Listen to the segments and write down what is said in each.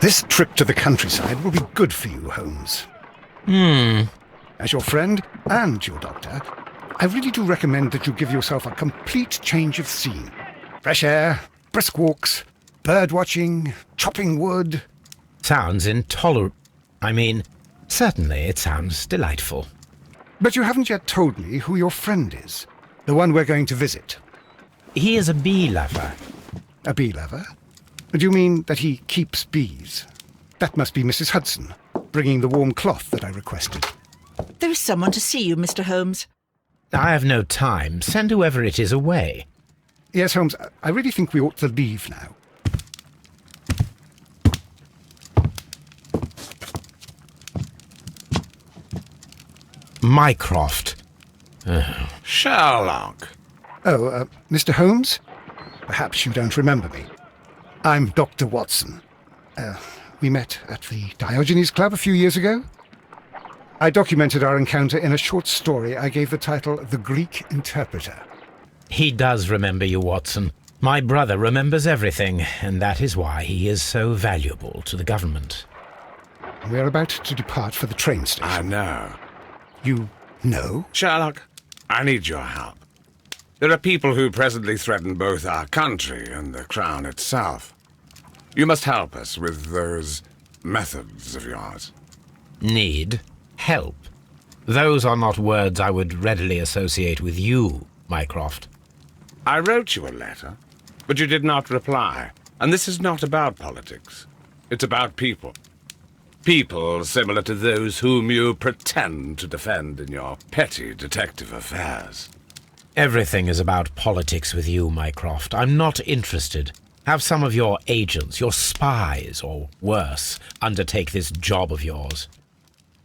This trip to the countryside will be good for you, Holmes. As your friend and your doctor, I really do recommend that you give yourself a complete change of scene. Fresh air, brisk walks, bird watching, chopping wood. Sounds intolerable. Certainly it sounds delightful. But you haven't yet told me who your friend is, the one we're going to visit. He is a bee lover. A bee lover? Do you mean that he keeps bees? That must be Mrs. Hudson, bringing the warm cloth that I requested. There is someone to see you, Mr. Holmes. I have no time. Send whoever it is away. Yes, Holmes, I really think we ought to leave now. Mycroft. Sherlock. Oh, Mr. Holmes? Perhaps you don't remember me. I'm Dr. Watson. We met at the Diogenes Club a few years ago. I documented our encounter in a short story I gave the title The Greek Interpreter. He does remember you, Watson. My brother remembers everything, and that is why he is so valuable to the government. We're about to depart for the train station. I know. You know? Sherlock, I need your help. There are people who presently threaten both our country and the Crown itself. You must help us with those methods of yours. Need? Help? Those are not words I would readily associate with you, Mycroft. I wrote you a letter, but you did not reply. And this is not about politics. It's about people. People similar to those whom you pretend to defend in your petty detective affairs. Everything is about politics with you, Mycroft. I'm not interested. Have some of your agents, your spies, or worse, undertake this job of yours.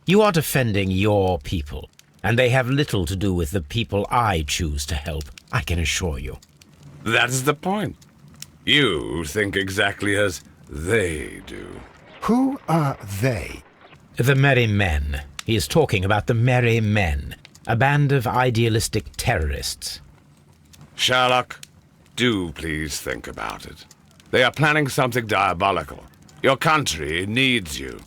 You are defending your people, and they have little to do with the people I choose to help, I can assure you. That's the point. You think exactly as they do. Who are they? The Merry Men. He is talking about the Merry Men, a band of idealistic terrorists. Sherlock, do please think about it. They are planning something diabolical. Your country needs you.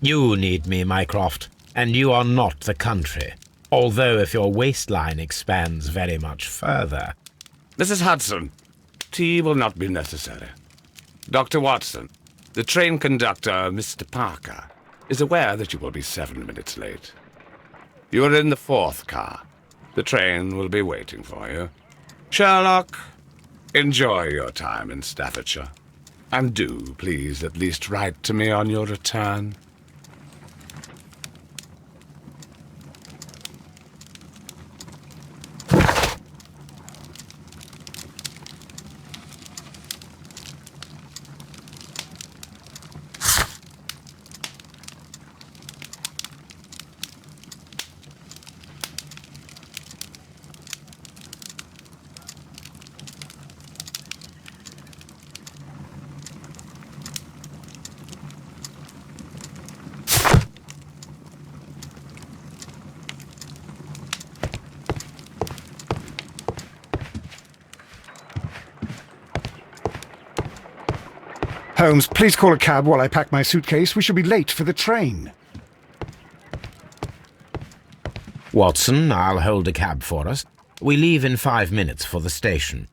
You need me, Mycroft, and you are not the country. Although if your waistline expands very much further. Mrs. Hudson, tea will not be necessary. Dr. Watson, the train conductor, Mr. Parker, is aware that you will be 7 minutes late. You are in the 4th car. The train will be waiting for you. Sherlock, enjoy your time in Staffordshire. And do, please, at least write to me on your return. Holmes, please call a cab while I pack my suitcase. We shall be late for the train. Watson, I'll hold a cab for us. We leave in 5 minutes for the station.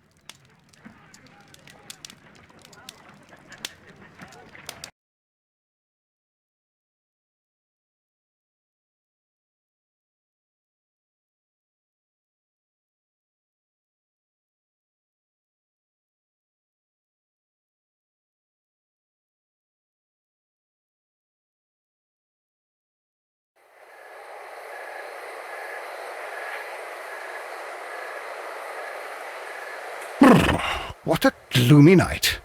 What a gloomy night.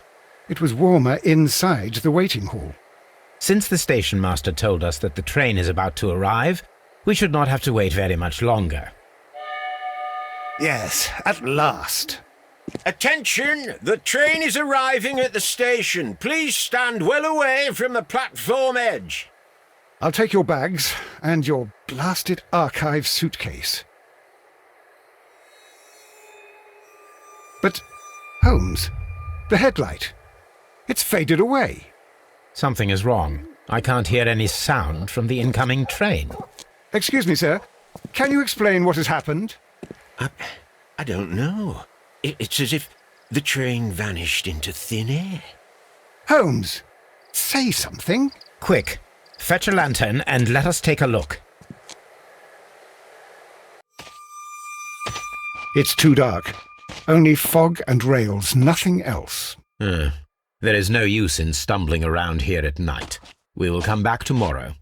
It was warmer inside the waiting hall. Since the station master told us that the train is about to arrive, we should not have to wait very much longer. Yes, at last. Attention! The train is arriving at the station. Please stand well away from the platform edge. I'll take your bags and your blasted archive suitcase. But, Holmes, the headlight. It's faded away. Something is wrong. I can't hear any sound from the incoming train. Excuse me, sir. Can you explain what has happened? I don't know. It's as if the train vanished into thin air. Holmes, say something. Quick, fetch a lantern and let us take a look. It's too dark. Only fog and rails, nothing else. There is no use in stumbling around here at night. We will come back tomorrow.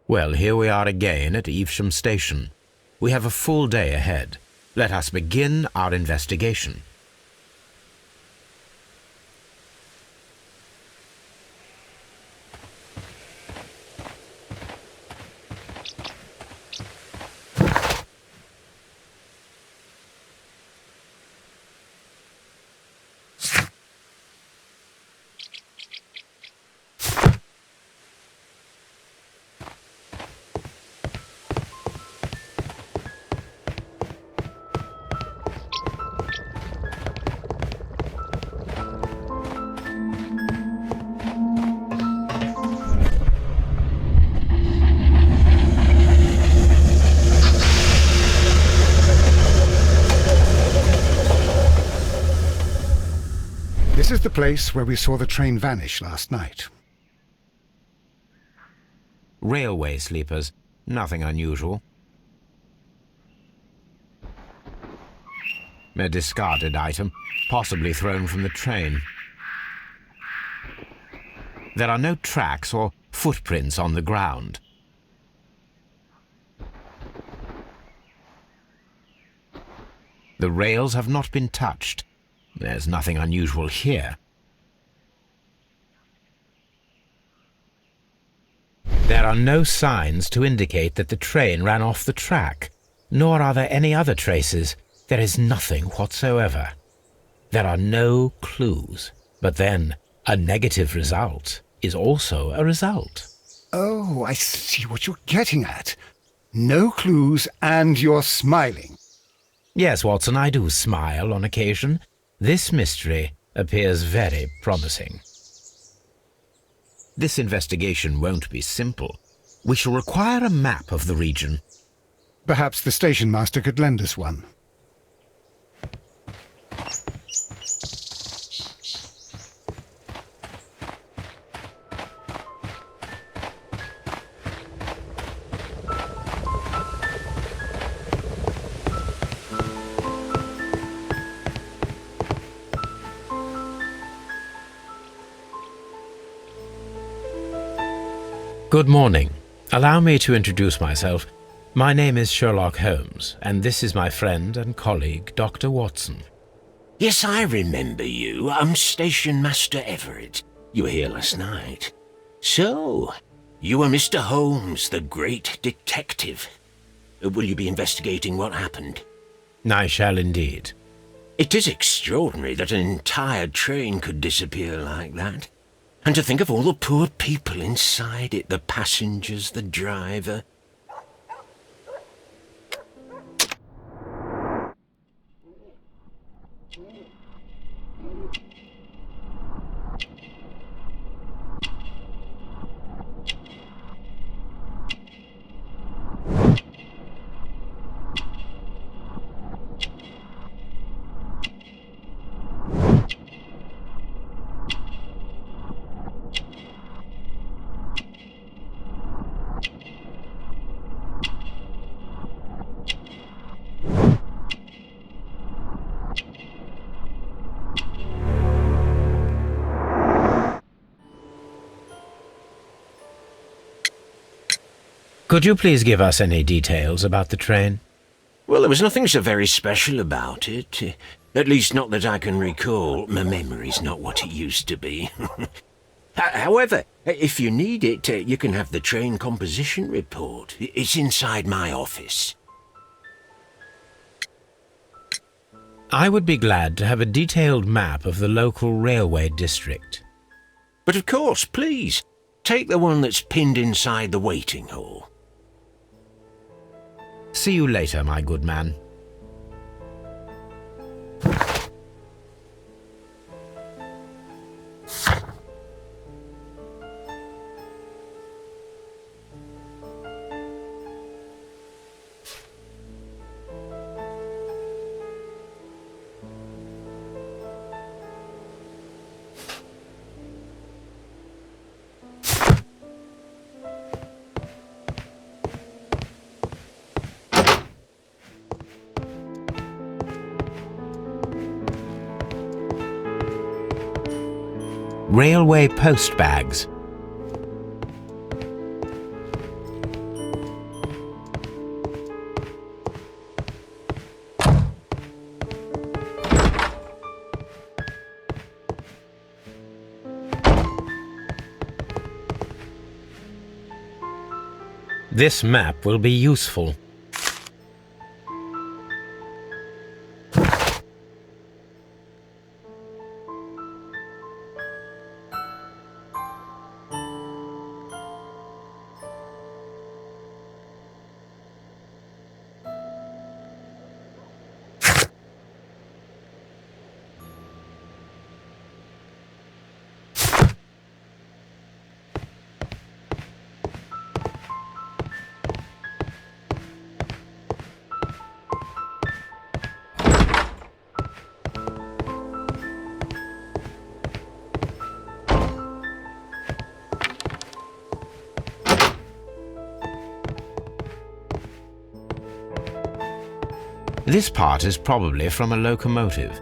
Well, here we are again at Evesham Station. We have a full day ahead. Let us begin our investigation. This is the place where we saw the train vanish last night. Railway sleepers. Nothing unusual. A discarded item, possibly thrown from the train. There are no tracks or footprints on the ground. The rails have not been touched. There's nothing unusual here. There are no signs to indicate that the train ran off the track, nor are there any other traces. There is nothing whatsoever. There are no clues. But then, a negative result is also a result. Oh, I see what you're getting at. No clues and you're smiling. Yes, Watson, I do smile on occasion. This mystery appears very promising. This investigation won't be simple. We shall require a map of the region. Perhaps the station master could lend us one. Good morning. Allow me to introduce myself. My name is Sherelock Holmes, and this is my friend and colleague, Dr. Watson. Yes, I remember you. I'm Station Master Everett. You were here last night. So, you are Mr. Holmes, the great detective. Will you be investigating what happened? I shall indeed. It is extraordinary that an entire train could disappear like that. And to think of all the poor people inside it, the passengers, the driver. Could you please give us any details about the train? Well, there was nothing so very special about it. At least not that I can recall. My memory's not what it used to be. However, if you need it, you can have the train composition report. It's inside my office. I would be glad to have a detailed map of the local railway district. But of course, please, take the one that's pinned inside the waiting hall. See you later, my good man. Railway post bags. This map will be useful. This part is probably from a locomotive.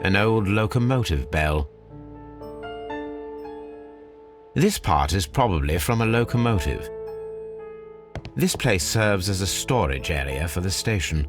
An old locomotive bell. This part is probably from a locomotive. This place serves as a storage area for the station.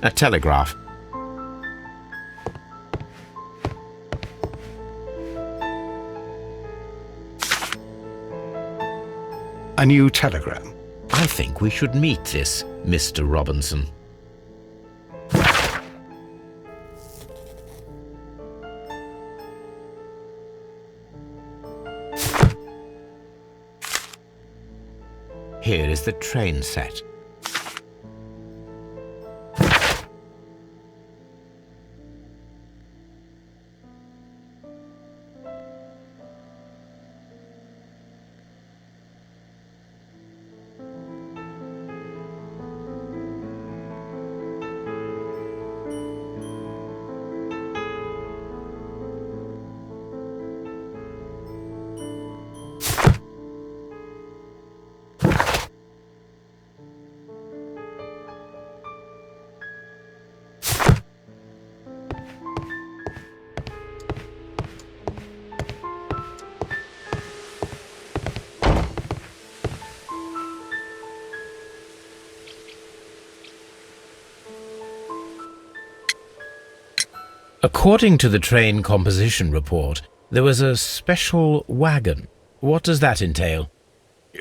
A telegraph. A new telegram. I think we should meet this Mr. Robinson. Here is the train set. According to the train composition report, there was a special wagon. What does that entail?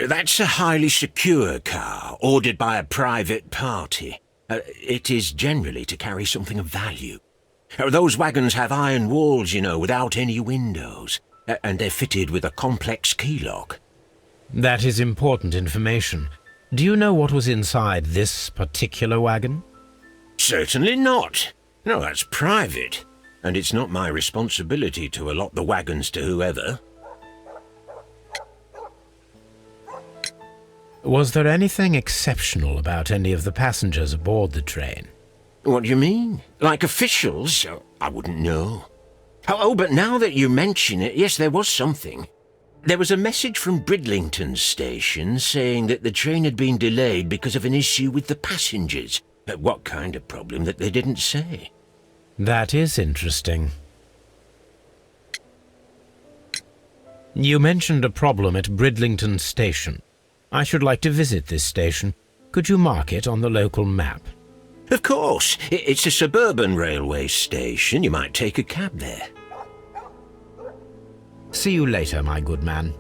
That's a highly secure car, ordered by a private party. It is generally to carry something of value. Those wagons have iron walls, you know, without any windows, and they're fitted with a complex key lock. That is important information. Do you know what was inside this particular wagon? Certainly not. No, that's private. And it's not my responsibility to allot the wagons to whoever. Was there anything exceptional about any of the passengers aboard the train? What do you mean? Like officials? I wouldn't know. Oh, but now that you mention it, yes, there was something. There was a message from Bridlington station saying that the train had been delayed because of an issue with the passengers. But what kind of problem that they didn't say? That is interesting. You mentioned a problem at Bridlington station. I should like to visit this station. Could you mark it on the local map? Of course. It's a suburban railway station. You might take a cab there. See you later, my good man.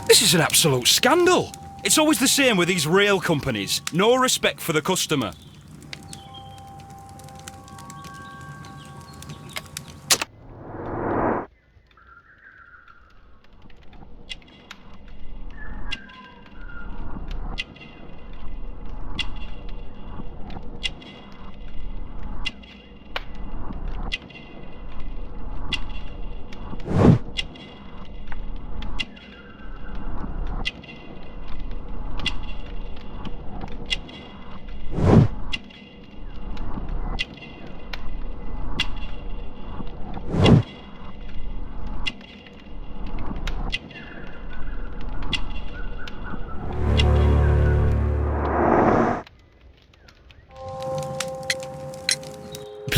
This is an absolute scandal. It's always the same with these rail companies. No respect for the customer.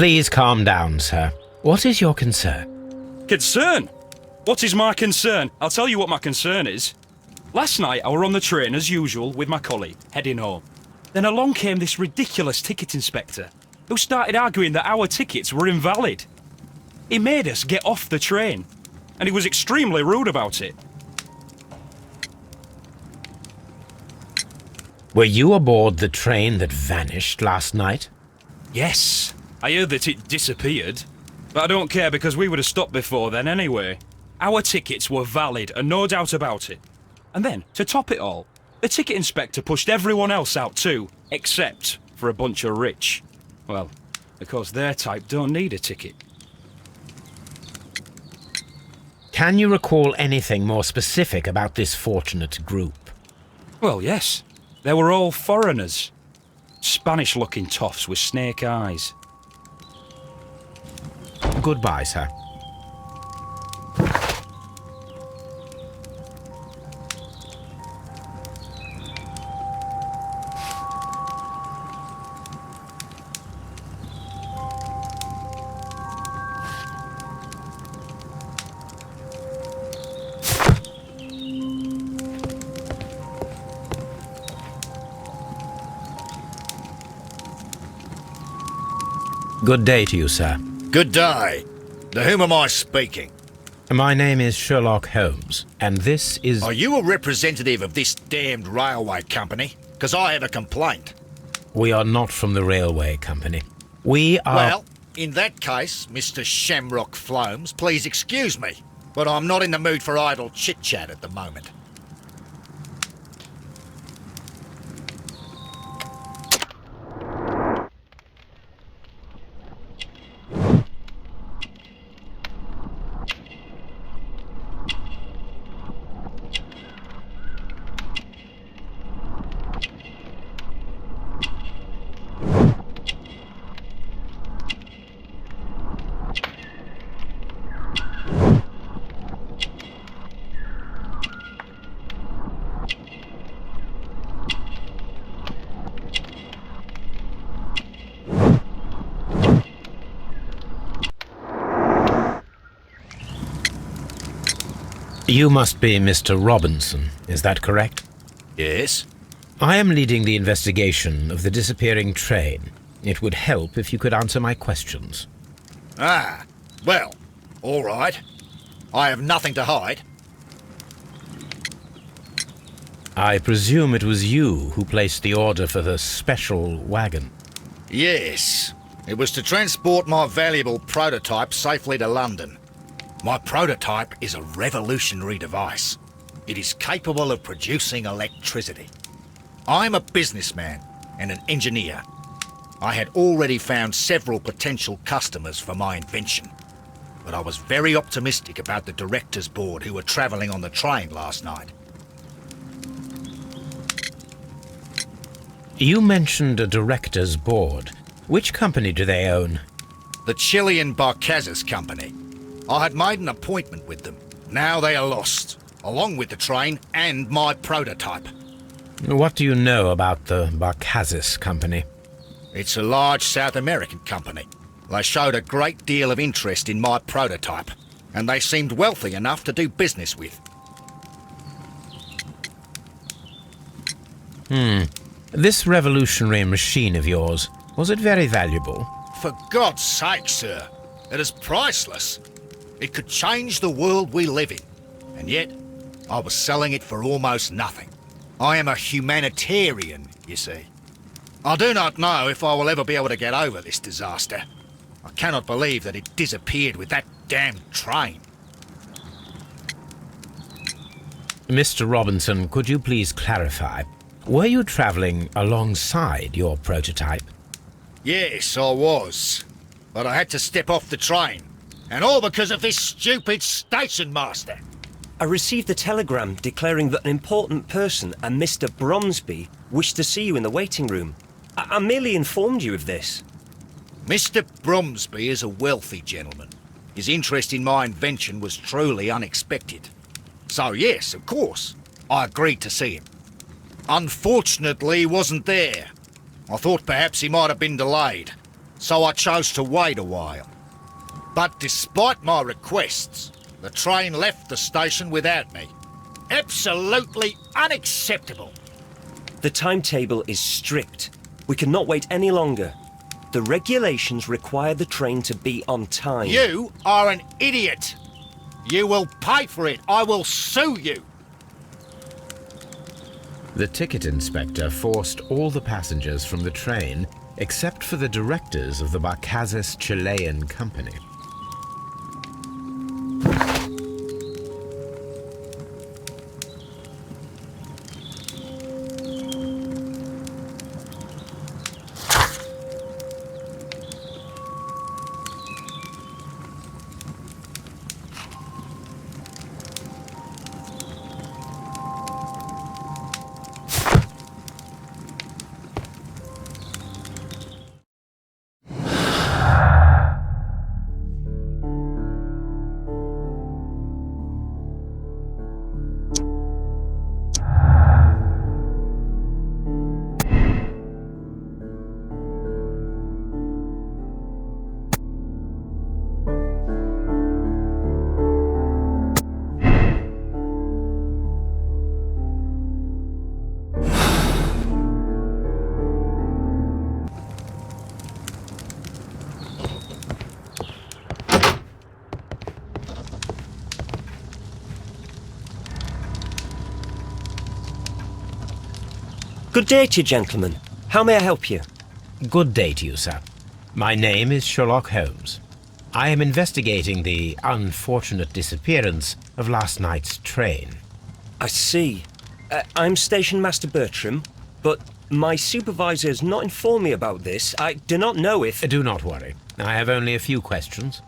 Please calm down, sir. What is your concern? Concern? What is my concern? I'll tell you what my concern is. Last night I were on the train as usual with my colleague, heading home. Then along came this ridiculous ticket inspector, who started arguing that our tickets were invalid. He made us get off the train, and he was extremely rude about it. Were you aboard the train that vanished last night? Yes, I heard that it disappeared, but I don't care because we would have stopped before then anyway. Our tickets were valid and no doubt about it. And then, to top it all, the ticket inspector pushed everyone else out too, except for a bunch of rich. Well, because their type don't need a ticket. Can you recall anything more specific about this fortunate group? Well, yes. They were all foreigners. Spanish-looking toffs with snake eyes. Goodbye, sir. Good day to you, sir. Good day. To whom am I speaking? My name is Sherelock Holmes, and this is... Are you a representative of this damned railway company? Because I have a complaint. We are not from the railway company. We are... Well, in that case, Mr. Shamrock Holmes, please excuse me, but I'm not in the mood for idle chit-chat at the moment. You must be Mr. Robinson, is that correct? Yes? I am leading the investigation of the disappearing train. It would help if you could answer my questions. Ah, well, all right. I have nothing to hide. I presume it was you who placed the order for the special wagon. Yes. It was to transport my valuable prototype safely to London. My prototype is a revolutionary device. It is capable of producing electricity. I'm a businessman and an engineer. I had already found several potential customers for my invention, but I was very optimistic about the directors' board who were travelling on the train last night. You mentioned a director's board. Which company do they own? The Chilean Barcazes Company. I had made an appointment with them. Now they are lost, along with the train and my prototype. What do you know about the Barcazes Company? It's a large South American company. They showed a great deal of interest in my prototype, and they seemed wealthy enough to do business with. This revolutionary machine of yours, was it very valuable? For God's sake, sir, it is priceless. It could change the world we live in, and yet I was selling it for almost nothing. I am a humanitarian, you see. I do not know if I will ever be able to get over this disaster. I cannot believe that it disappeared with that damned train. Mr. Robinson, could you please clarify? Were you travelling alongside your prototype? Yes, I was. But I had to step off the train. And all because of this stupid station master. I received a telegram declaring that an important person, a Mr. Bromsby, wished to see you in the waiting room. I merely informed you of this. Mr. Bromsby is a wealthy gentleman. His interest in my invention was truly unexpected. So yes, of course, I agreed to see him. Unfortunately, he wasn't there. I thought perhaps he might have been delayed, so I chose to wait a while. But despite my requests, the train left the station without me. Absolutely unacceptable. The timetable is strict. We cannot wait any longer. The regulations require the train to be on time. You are an idiot. You will pay for it. I will sue you. The ticket inspector forced all the passengers from the train except for the directors of the Barcazes Chilean Company. Good day to you, gentlemen. How may I help you? Good day to you, sir. My name is Sherlock Holmes. I am investigating the unfortunate disappearance of last night's train. I see. I'm Station Master Bertram, but my supervisor has not informed me about this. I do not know if... Do not worry. I have only a few questions.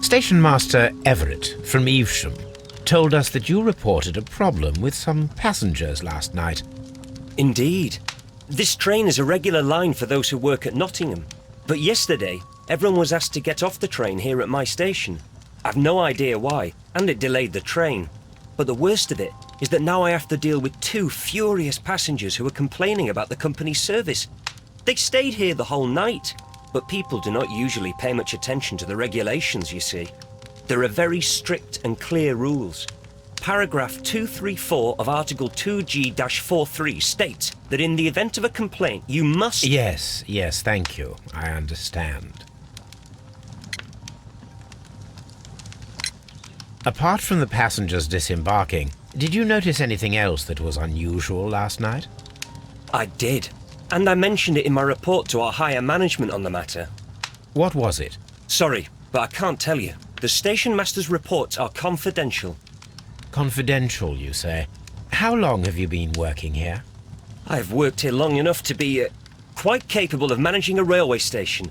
Station Master Everett from Evesham told us that you reported a problem with some passengers last night. Indeed. This train is a regular line for those who work at Nottingham. But yesterday, everyone was asked to get off the train here at my station. I've no idea why, and it delayed the train. But the worst of it is that now I have to deal with 2 furious passengers who are complaining about the company's service. They stayed here the whole night. But people do not usually pay much attention to the regulations, you see. There are very strict and clear rules. Paragraph 234 of Article 2G-43 states that in the event of a complaint, you must... Yes, thank you. I understand. Apart from the passengers disembarking, did you notice anything else that was unusual last night? I did. And I mentioned it in my report to our higher management on the matter. What was it? Sorry, but I can't tell you. The station master's reports are confidential. Confidential, you say? How long have you been working here? I've worked here long enough to be quite capable of managing a railway station.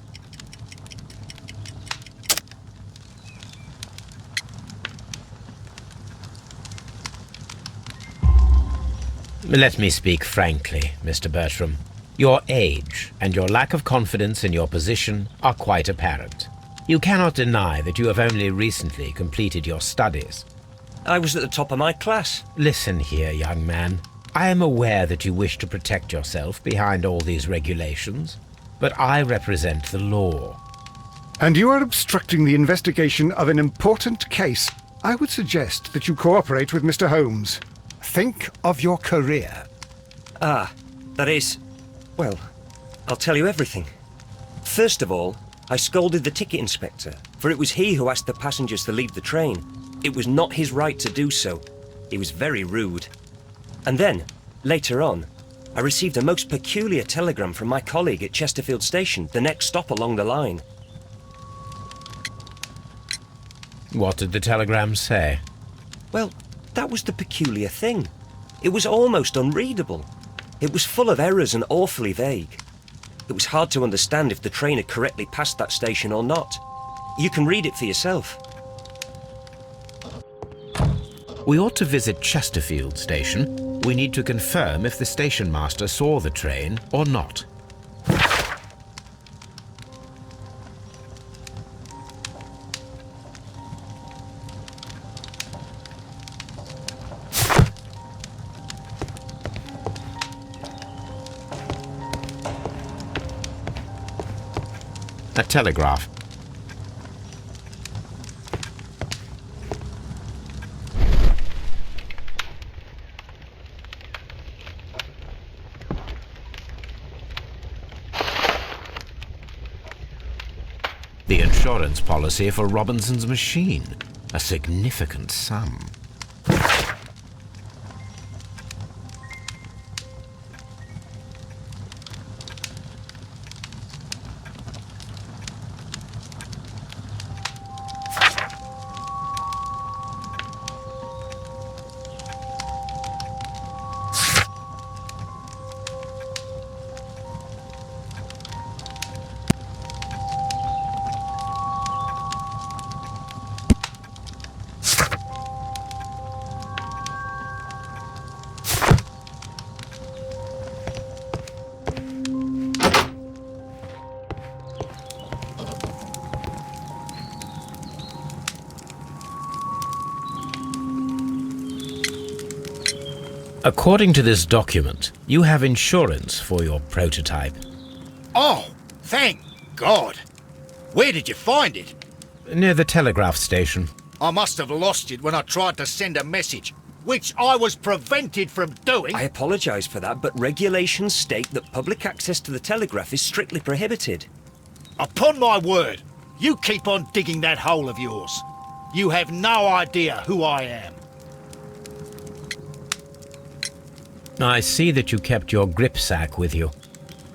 Let me speak frankly, Mr. Bertram. Your age and your lack of confidence in your position are quite apparent. You cannot deny that you have only recently completed your studies. I was at the top of my class. Listen here, young man. I am aware that you wish to protect yourself behind all these regulations, but I represent the law. And you are obstructing the investigation of an important case. I would suggest that you cooperate with Mr. Holmes. Think of your career. Ah, that is... Well, I'll tell you everything. First of all, I scolded the ticket inspector, for it was he who asked the passengers to leave the train. It was not his right to do so. He was very rude. And then, later on, I received a most peculiar telegram from my colleague at Chesterfield Station, the next stop along the line. What did the telegram say? Well, that was the peculiar thing. It was almost unreadable. It was full of errors and awfully vague. It was hard to understand if the train had correctly passed that station or not. You can read it for yourself. We ought to visit Chesterfield Station. We need to confirm if the station master saw the train or not. A telegraph. The insurance policy for Robinson's machine. A significant sum. According to this document, you have insurance for your prototype. Oh, thank God. Where did you find it? Near the telegraph station. I must have lost it when I tried to send a message, which I was prevented from doing. I apologise for that, but regulations state that public access to the telegraph is strictly prohibited. Upon my word, you keep on digging that hole of yours. You have no idea who I am. I see that you kept your gripsack with you.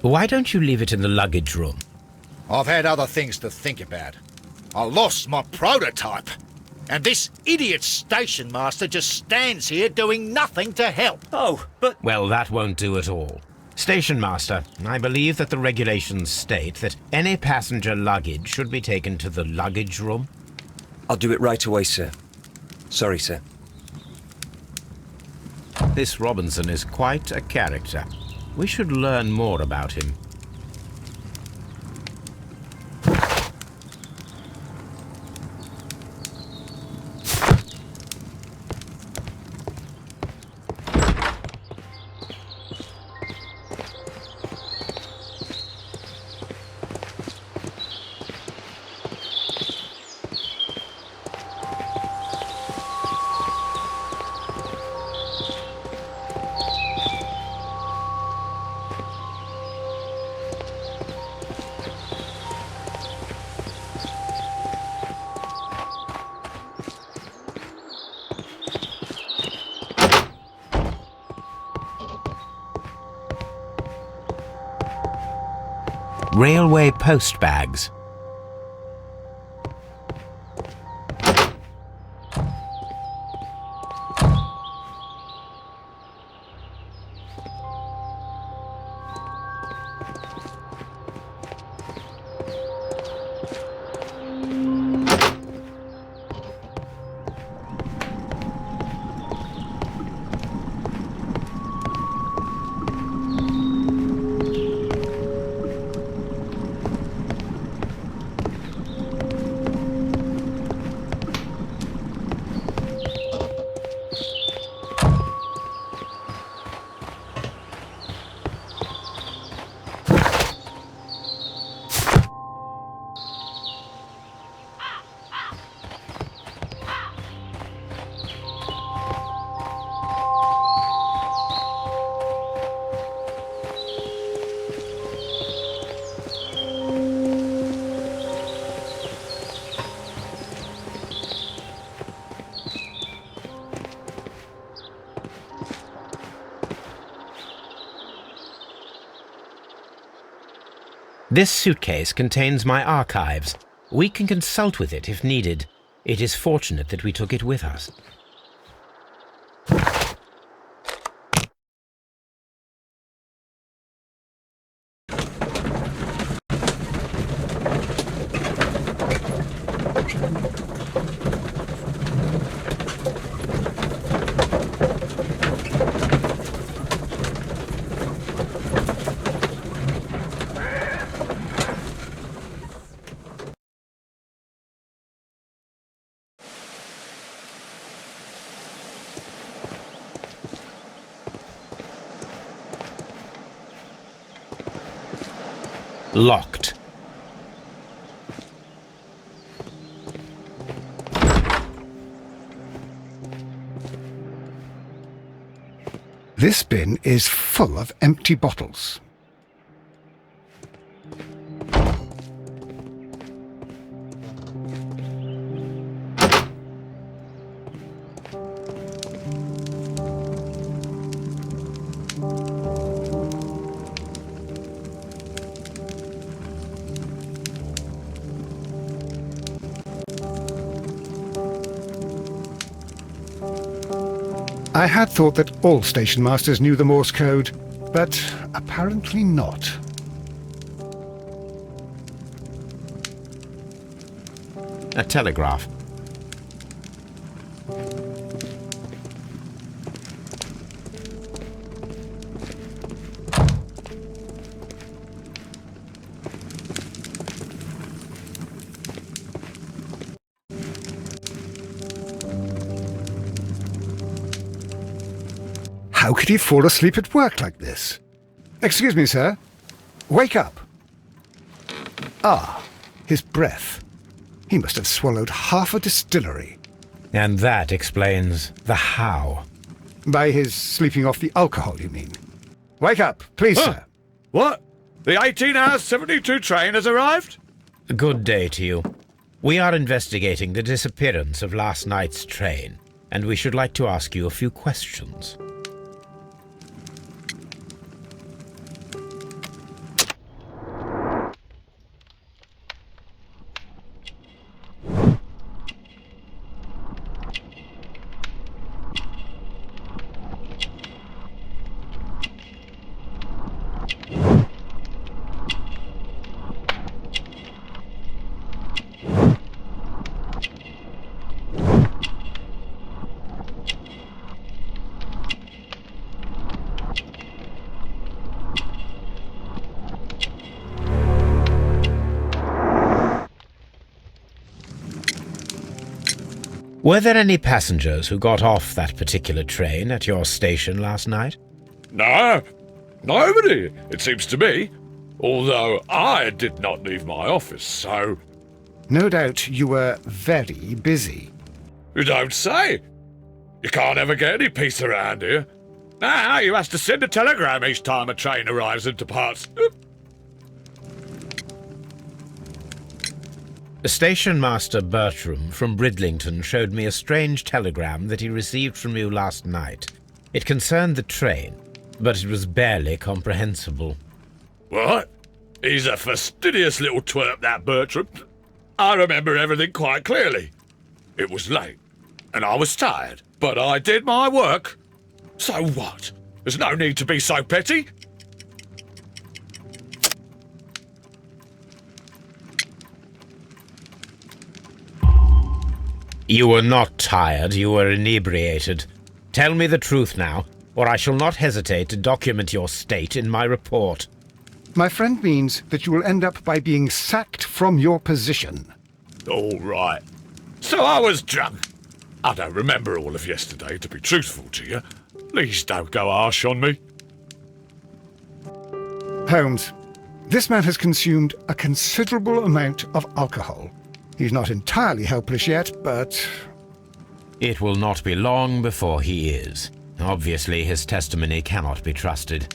Why don't you leave it in the luggage room? I've had other things to think about. I lost my prototype. And this idiot station master just stands here doing nothing to help. Oh, but... Well, that won't do at all. Station master, I believe that the regulations state that any passenger luggage should be taken to the luggage room. I'll do it right away, sir. Sorry, sir. This Robinson is quite a character. We should learn more about him. Railway post bags. This suitcase contains my archives. We can consult with it if needed. It is fortunate that we took it with us. Locked. This bin is full of empty bottles. I had thought that all station masters knew the Morse code, but apparently not. A telegraph. How How could he fall asleep at work like this? Excuse me, sir. Wake up. Ah, his breath. He must have swallowed half a distillery. And that explains the how. By his sleeping off the alcohol, you mean? Wake up, please, sir. What? The 18 hours 72 train has arrived? Good day to you. We are investigating the disappearance of last night's train, and we should like to ask you a few questions. Were there any passengers who got off that particular train at your station last night? No, nobody, it seems to me. Although I did not leave my office, so... No doubt you were very busy. You don't say. You can't ever get any peace around here. Now you have to send a telegram each time a train arrives and departs. Station Master Bertram from Bridlington showed me a strange telegram that he received from you last night. It concerned the train, but it was barely comprehensible. What? He's a fastidious little twerp, that Bertram. I remember everything quite clearly. It was late, and I was tired, but I did my work. So what? There's no need to be so petty. You were not tired, you were inebriated. Tell me the truth now, or I shall not hesitate to document your state in my report. My friend means that you will end up by being sacked from your position. All right. So I was drunk. I don't remember all of yesterday, to be truthful to you. Please don't go harsh on me. Holmes, this man has consumed a considerable amount of alcohol. He's not entirely helpless yet, but... It will not be long before he is. Obviously, his testimony cannot be trusted.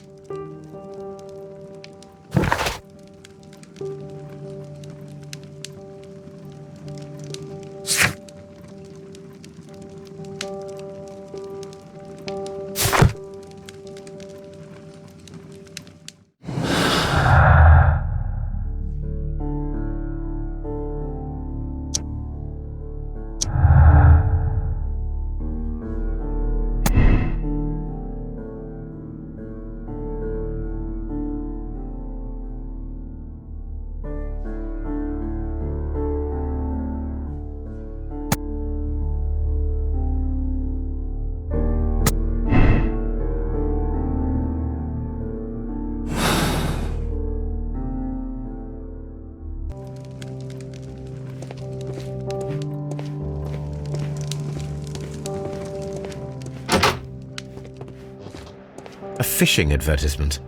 A fishing advertisement.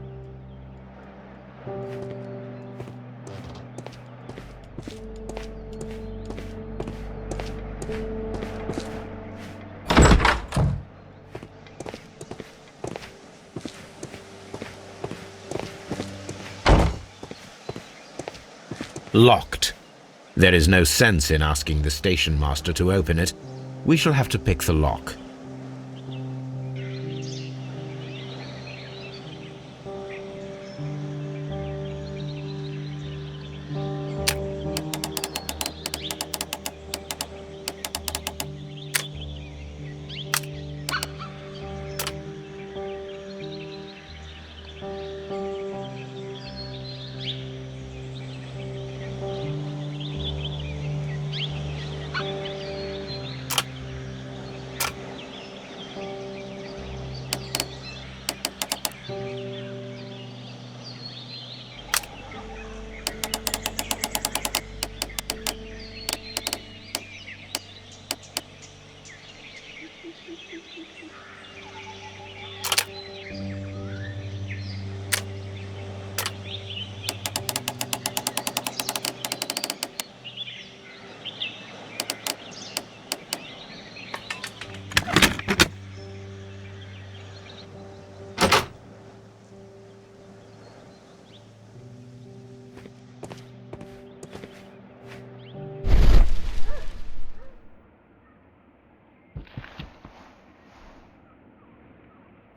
Locked. There is no sense in asking the station master to open it. We shall have to pick the lock.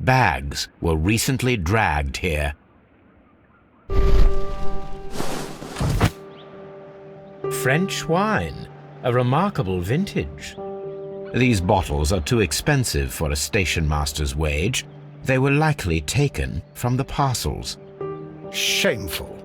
Bags were recently dragged here. French wine, a remarkable vintage. These bottles are too expensive for a station master's wage. They were likely taken from the parcels. Shameful.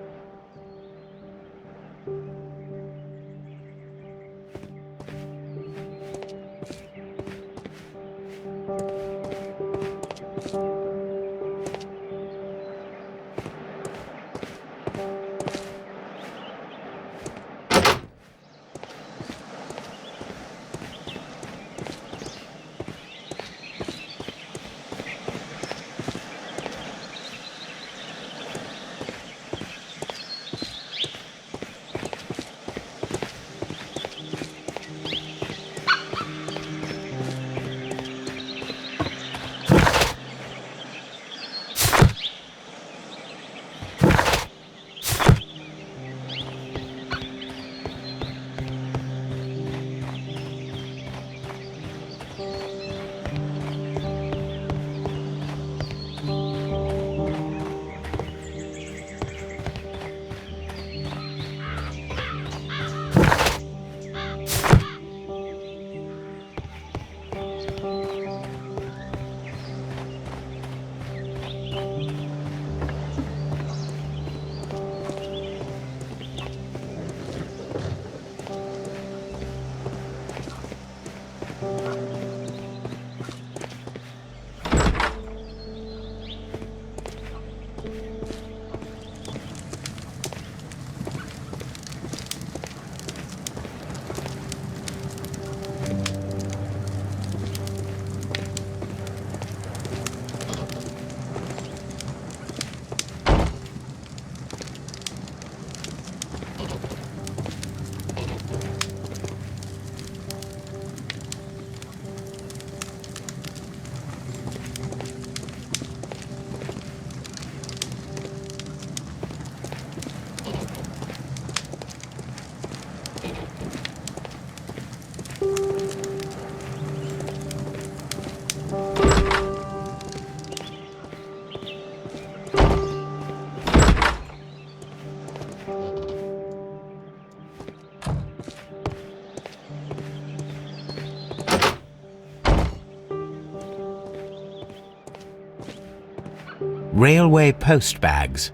Railway post bags.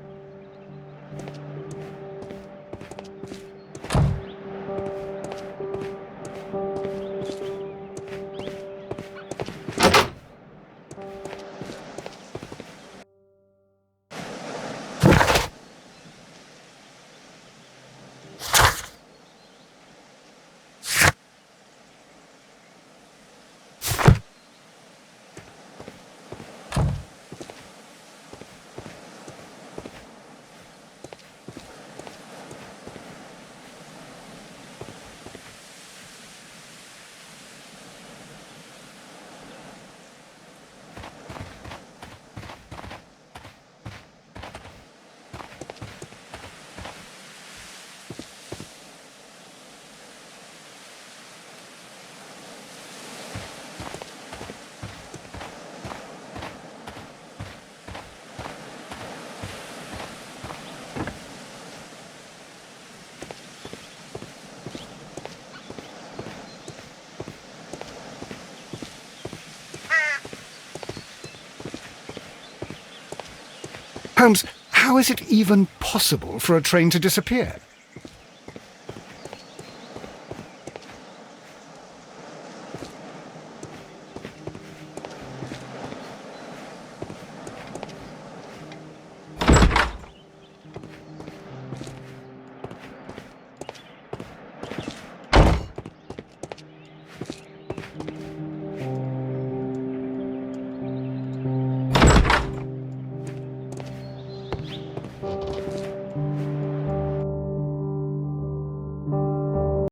Holmes, how is it even possible for a train to disappear?